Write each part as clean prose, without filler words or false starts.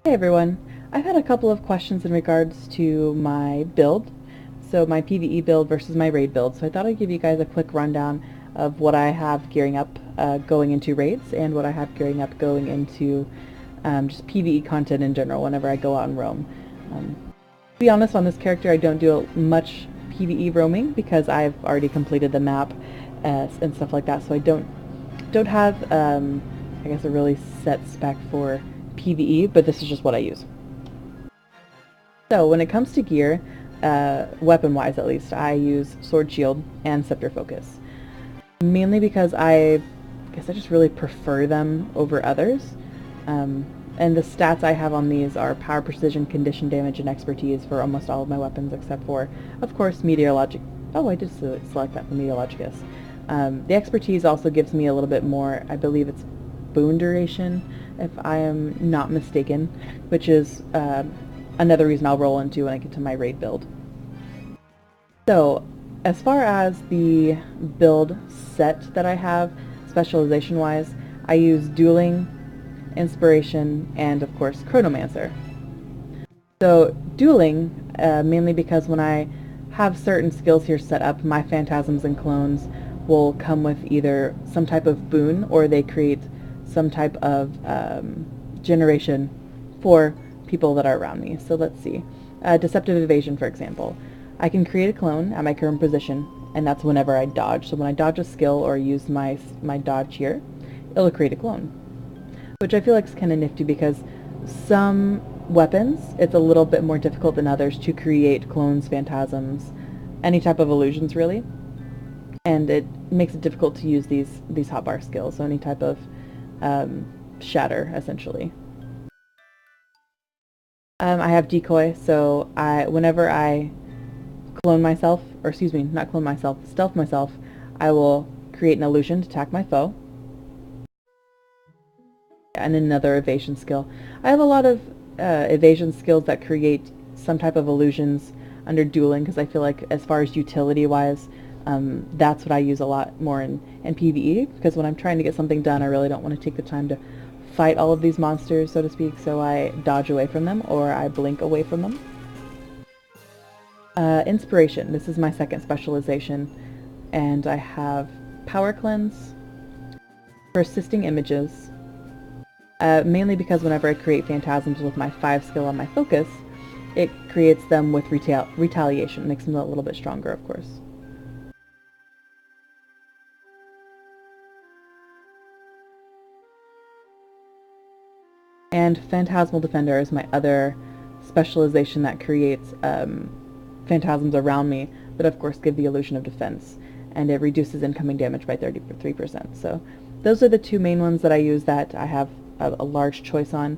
Hey everyone, I've had a couple of questions in regards to my build, so my PvE build versus my raid build, so I thought I'd give you guys a quick rundown of what I have gearing up going into raids and what I have gearing up going into just PvE content in general whenever I go out and roam. To be honest, on this character I don't do much PvE roaming because I've already completed the map and stuff like that, so I don't have I guess a really set spec for PvE, but this is just what I use. So when it comes to gear, weapon-wise at least, I use Sword Shield and Scepter Focus. Mainly because I guess I just really prefer them over others. And the stats I have on these are Power, Precision, Condition Damage, and Expertise for almost all of my weapons except for, of course, Meteorologic. Oh, I did select that for Meteorologicus. The Expertise also gives me a little bit more, I believe it's boon duration, if I am not mistaken, which is another reason I'll roll into when I get to my raid build. So, as far as the build set that I have, specialization-wise, I use Dueling, Inspiration, and of course Chronomancer. So, Dueling, mainly because when I have certain skills here set up, my Phantasms and Clones will come with either some type of boon or they create some type of generation for people that are around me. So let's see. Deceptive Evasion, for example. I can create a clone at my current position, and that's whenever I dodge. So when I dodge a skill or use my dodge here, it'll create a clone. Which I feel like is kind of nifty because some weapons, it's a little bit more difficult than others to create clones, phantasms, any type of illusions really. And it makes it difficult to use these hotbar skills, so any type of shatter, essentially. I have decoy, so whenever I clone myself, or excuse me, not clone myself, stealth myself, I will create an illusion to attack my foe. And another evasion skill. I have a lot of evasion skills that create some type of illusions under dueling because I feel like as far as utility-wise, that's what I use a lot more in PvE, because when I'm trying to get something done, I really don't want to take the time to fight all of these monsters, so to speak, so I dodge away from them or I blink away from them. Inspiration. This is my second specialization, and I have Power Cleanse, Persisting Images, mainly because whenever I create phantasms with my 5 skill on my focus, it creates them with retaliation, makes them a little bit stronger, of course. And Phantasmal Defender is my other specialization that creates phantasms around me that of course give the illusion of defense, and it reduces incoming damage by 33%. So those are the two main ones that I use that I have a large choice on.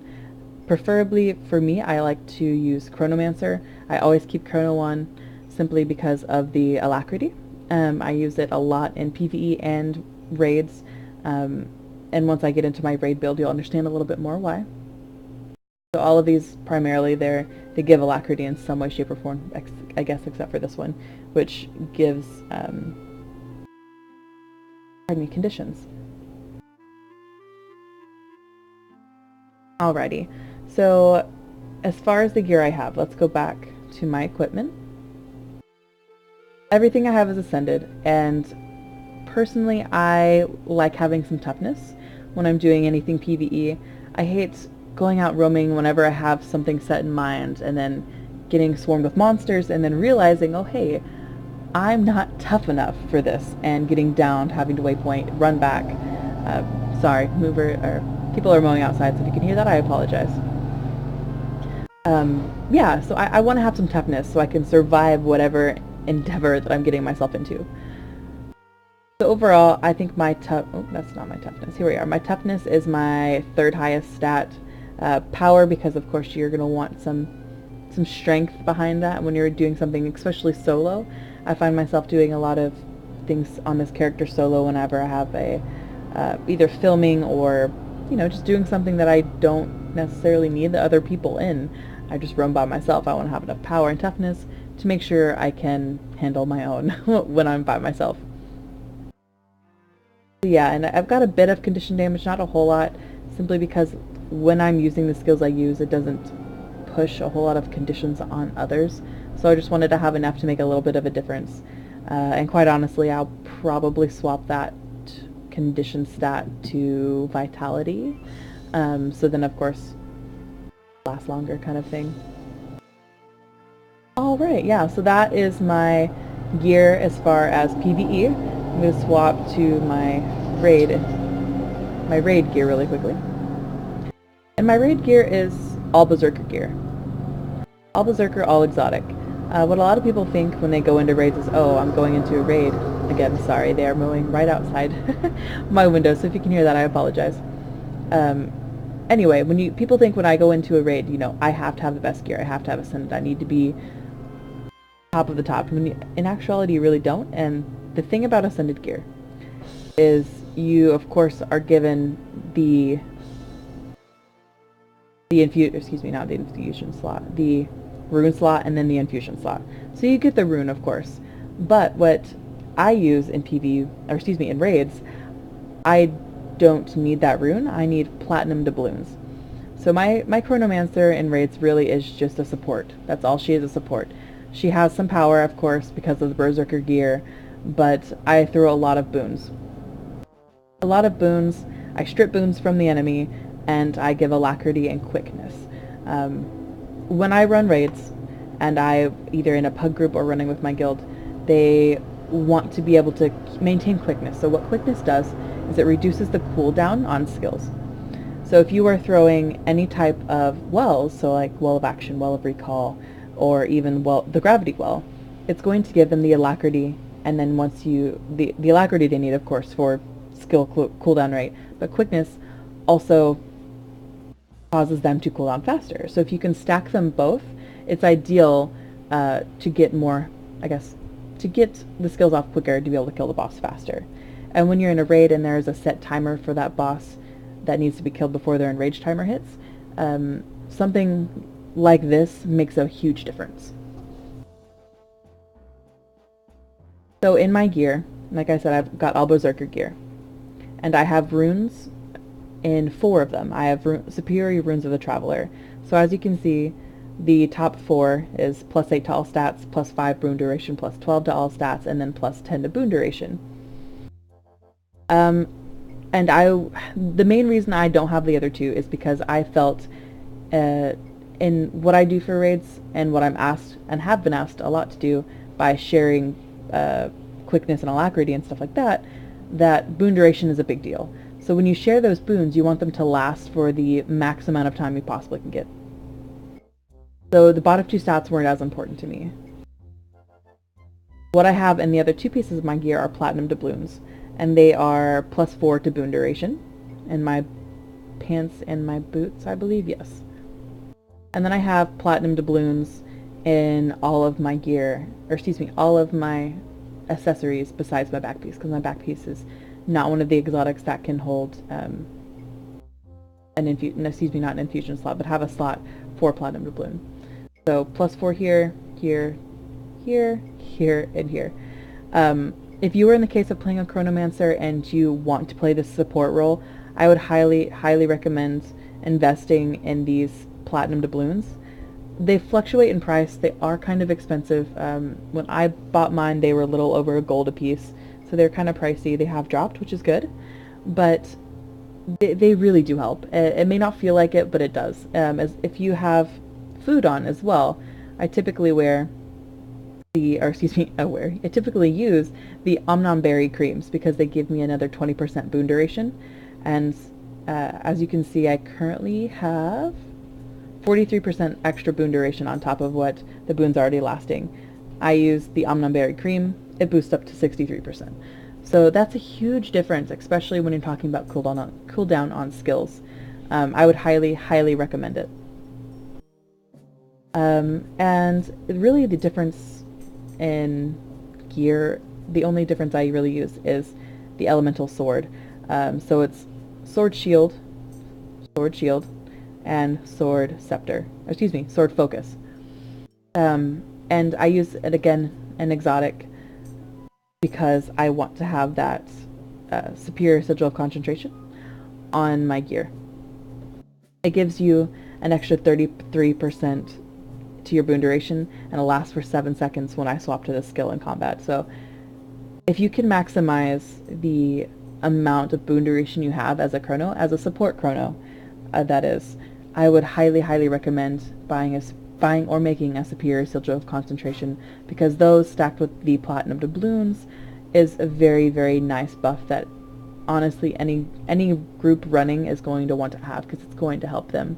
Preferably for me, I like to use Chronomancer. I always keep Chrono on simply because of the alacrity. I use it a lot in PvE and raids, and once I get into my raid build, you'll understand a little bit more why. So all of these, primarily, they give alacrity in some way, shape, or form, I guess, except for this one, which gives, conditions. Alrighty, so as far as the gear I have, let's go back to my equipment. Everything I have is ascended, and personally I like having some toughness when I'm doing anything PvE. I hate going out roaming whenever I have something set in mind and then getting swarmed with monsters and then realizing, oh hey, I'm not tough enough for this, and getting downed, having to waypoint, run back. Sorry, people are mowing outside, so if you can hear that, I apologize. Yeah, so I want to have some toughness so I can survive whatever endeavor that I'm getting myself into. So overall, I think my that's not my toughness. Here we are. My toughness is my third highest stat. Power, because of course you're going to want some strength behind that when you're doing something, especially solo. I find myself doing a lot of things on this character solo whenever I have a either filming or just doing something that I don't necessarily need the other people in. I just roam by myself. I want to have enough power and toughness to make sure I can handle my own when I'm by myself. Yeah, and I've got a bit of condition damage, not a whole lot, simply because when I'm using the skills I use, it doesn't push a whole lot of conditions on others. So I just wanted to have enough to make a little bit of a difference. And quite honestly, I'll probably swap that condition stat to vitality. So then, of course, last longer kind of thing. Alright, yeah, so that is my gear as far as PvE. I'm going to swap to my raid gear really quickly. And my raid gear is all Berserker gear. All Berserker, all exotic. What a lot of people think when they go into raids is, oh, I'm going into a raid. Again, sorry, they are mowing right outside my window, so if you can hear that, I apologize. Anyway, people think when I go into a raid, you know, I have to have the best gear, I have to have Ascended, I need to be top of the top. In actuality, you really don't, and the thing about Ascended gear is you, of course, are given the not the infusion slot, the rune slot, and then the infusion slot. So you get the rune, of course. But what I use in in raids, I don't need that rune. I need platinum doubloons. So my Chronomancer in raids really is just a support. That's all she is, a support. She has some power, of course, because of the Berserker gear, but I throw a lot of boons. I strip boons from the enemy, and I give alacrity and quickness. When I run raids, and I either in a pug group or running with my guild, they want to be able to maintain quickness. So what quickness does is it reduces the cooldown on skills. So if you are throwing any type of wells, so like Well of Action, Well of Recall, or even the Gravity Well, it's going to give them the alacrity, and then once the alacrity they need, of course, for skill cooldown rate, but quickness also causes them to cool down faster. So if you can stack them both, it's ideal to get more, to get the skills off quicker, to be able to kill the boss faster. And when you're in a raid and there's a set timer for that boss that needs to be killed before their enraged timer hits, something like this makes a huge difference. So in my gear, like I said, I've got all Berserker gear. And I have runes in 4 of them. I have Superior Runes of the Traveler. So as you can see, the top 4 is +8 to all stats, +5 boon duration, +12 to all stats, and then +10 to boon duration. And the main reason I don't have the other 2 is because I felt in what I do for raids and what I'm asked and have been asked a lot to do by sharing quickness and alacrity and stuff like that, that boon duration is a big deal. So when you share those boons, you want them to last for the max amount of time you possibly can get. So the bottom 2 stats weren't as important to me. What I have in the other 2 pieces of my gear are platinum doubloons, and they are +4 to boon duration. In my pants and my boots, I believe, yes. And then I have platinum doubloons in all of my gear, all of my accessories besides my back piece, because my back piece is not one of the exotics that can hold not an infusion slot, but have a slot for platinum doubloon. So +4 here, here, here, here, and here. If you were in the case of playing a Chronomancer and you want to play this support role, I would highly, highly recommend investing in these platinum doubloons. They fluctuate in price. They are kind of expensive. When I bought mine, they were a little over $1 a piece, so they're kind of pricey. They have dropped, which is good, but they really do help. It may not feel like it, but it does. As if you have food on as well, I typically I typically use the Omnom Berry creams because they give me another 20% boon duration, and as you can see, I currently have 43% extra boon duration on top of what the boon's already lasting. I use the Omnom Berry cream. It boosts up to 63%. So that's a huge difference, especially when you're talking about cooldown on skills. I would highly, highly recommend it. And really the difference in gear, the only difference I really use is the elemental sword. So it's sword shield, and sword focus. And I use it again, an exotic, because I want to have that superior sigil of concentration on my gear. It gives you an extra 33% to your boon duration, and it lasts for 7 seconds when I swap to this skill in combat. So if you can maximize the amount of boon duration you have as a chrono, as a support chrono, that is, I would highly, highly recommend buying or making a superior Sigil of Concentration, because those stacked with the Platinum Doubloons is a very, very nice buff that honestly any group running is going to want to have, because it's going to help them.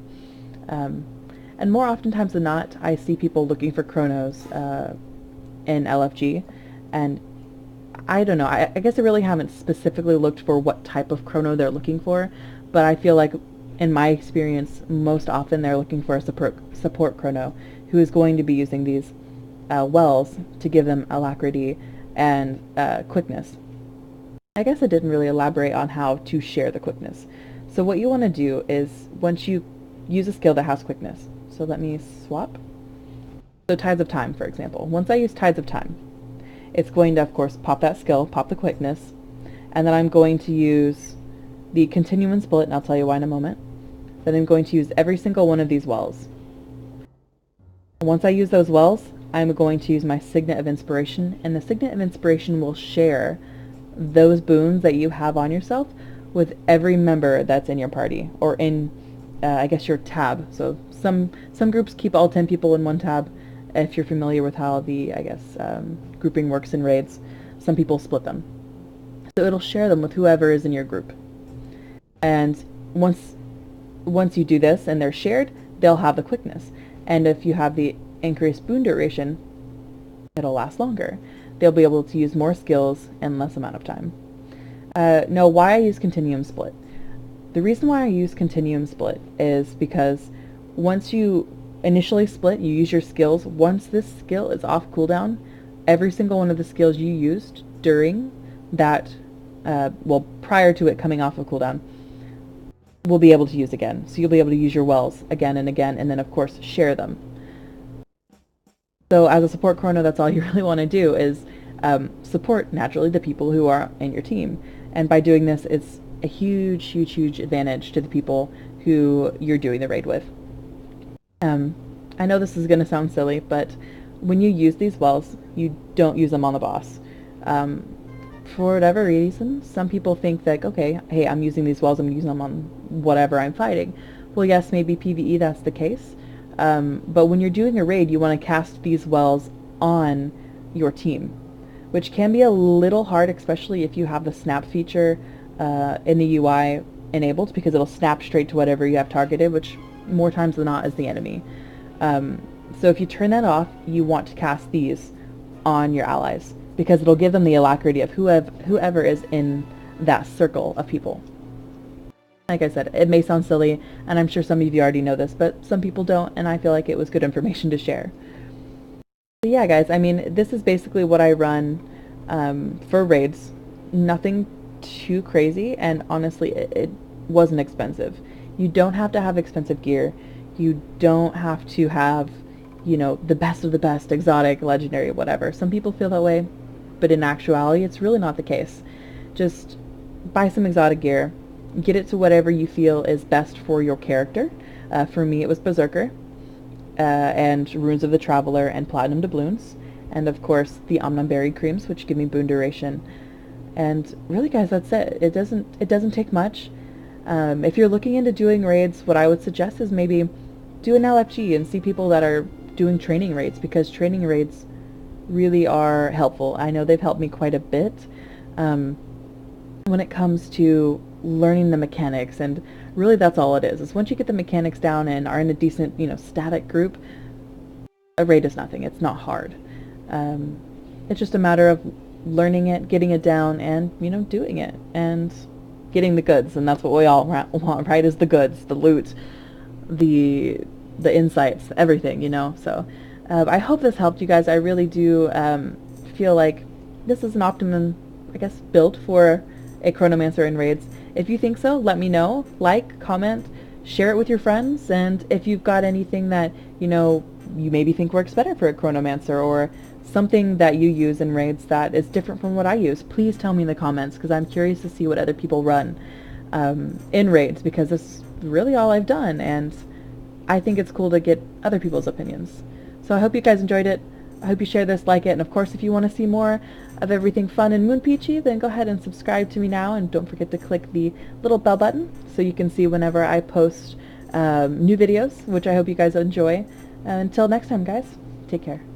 And more oftentimes than not, I see people looking for chronos in LFG, and I don't know, I guess I really haven't specifically looked for what type of chrono they're looking for, but I feel like in my experience, most often they're looking for a support chrono who is going to be using these wells to give them alacrity and quickness. I guess I didn't really elaborate on how to share the quickness. So what you want to do is, once you use a skill that has quickness, so let me swap. So Tides of Time, for example. Once I use Tides of Time, it's going to, of course, pop that skill, pop the quickness, and then I'm going to use the Continuum Split, and I'll tell you why in a moment. Then I'm going to use every single one of these wells. Once I use those wells, I'm going to use my Signet of Inspiration, and the Signet of Inspiration will share those boons that you have on yourself with every member that's in your party, or in, I guess, your tab. So some groups keep all 10 people in one tab. If you're familiar with how the, I guess, grouping works in raids, some people split them. So it'll share them with whoever is in your group. And once you do this and they're shared, they'll have the quickness. And if you have the increased boon duration, it'll last longer. They'll be able to use more skills in less amount of time. Now, why I use Continuum Split? The reason why I use Continuum Split is because once you initially split, you use your skills. Once this skill is off cooldown, every single one of the skills you used during that, well, prior to it coming off of cooldown, will be able to use again. So you'll be able to use your wells again and again, and then of course share them. So as a support chrono, that's all you really want to do is support, naturally, the people who are in your team. And by doing this, it's a huge, huge, huge advantage to the people who you're doing the raid with. I know this is going to sound silly, but when you use these wells, you don't use them on the boss. For whatever reason, some people think that, okay, hey, I'm using these wells, I'm using them on whatever I'm fighting. Well, yes, maybe PvE that's the case, but when you're doing a raid, you want to cast these wells on your team, which can be a little hard, especially if you have the snap feature in the UI enabled, because it'll snap straight to whatever you have targeted, which more times than not is the enemy. So if you turn that off, you want to cast these on your allies, because it'll give them the alacrity of whoever is in that circle of people. Like I said, it may sound silly, and I'm sure some of you already know this, but some people don't, and I feel like it was good information to share. So yeah, guys, I mean, this is basically what I run for raids. Nothing too crazy, and honestly, it wasn't expensive. You don't have to have expensive gear. You don't have to have, you know, the best of the best, exotic, legendary, whatever. Some people feel that way, but in actuality, it's really not the case. Just buy some exotic gear, get it to whatever you feel is best for your character. For me, it was Berserker, and Runes of the Traveler, and Platinum Doubloons, and of course the Omnum Berry Creams, which give me boon duration. And really, guys, that's it. It doesn't take much. If you're looking into doing raids, what I would suggest is maybe do an LFG and see people that are doing training raids, because training raids really are helpful. I know they've helped me quite a bit when it comes to learning the mechanics, and really that's all it is once you get the mechanics down and are in a decent, you know, static group, a raid is nothing. It's not hard. It's just a matter of learning it, getting it down, and, you know, doing it, and getting the goods. And that's what we all want, right? Is the goods, the loot, the insights, everything, you know. So I hope this helped you guys. I really do feel like this is an optimum, I guess, build for a Chronomancer in raids. If you think so, let me know. Like, comment, share it with your friends, and if you've got anything that, you know, you maybe think works better for a Chronomancer, or something that you use in raids that is different from what I use, please tell me in the comments, because I'm curious to see what other people run in raids, because this really all I've done, and I think it's cool to get other people's opinions. So I hope you guys enjoyed it. I hope you share this, like it, and of course if you want to see more of everything fun and Moon Peachy, then go ahead and subscribe to me now, and don't forget to click the little bell button so you can see whenever I post new videos, which I hope you guys enjoy. Until next time, guys, take care.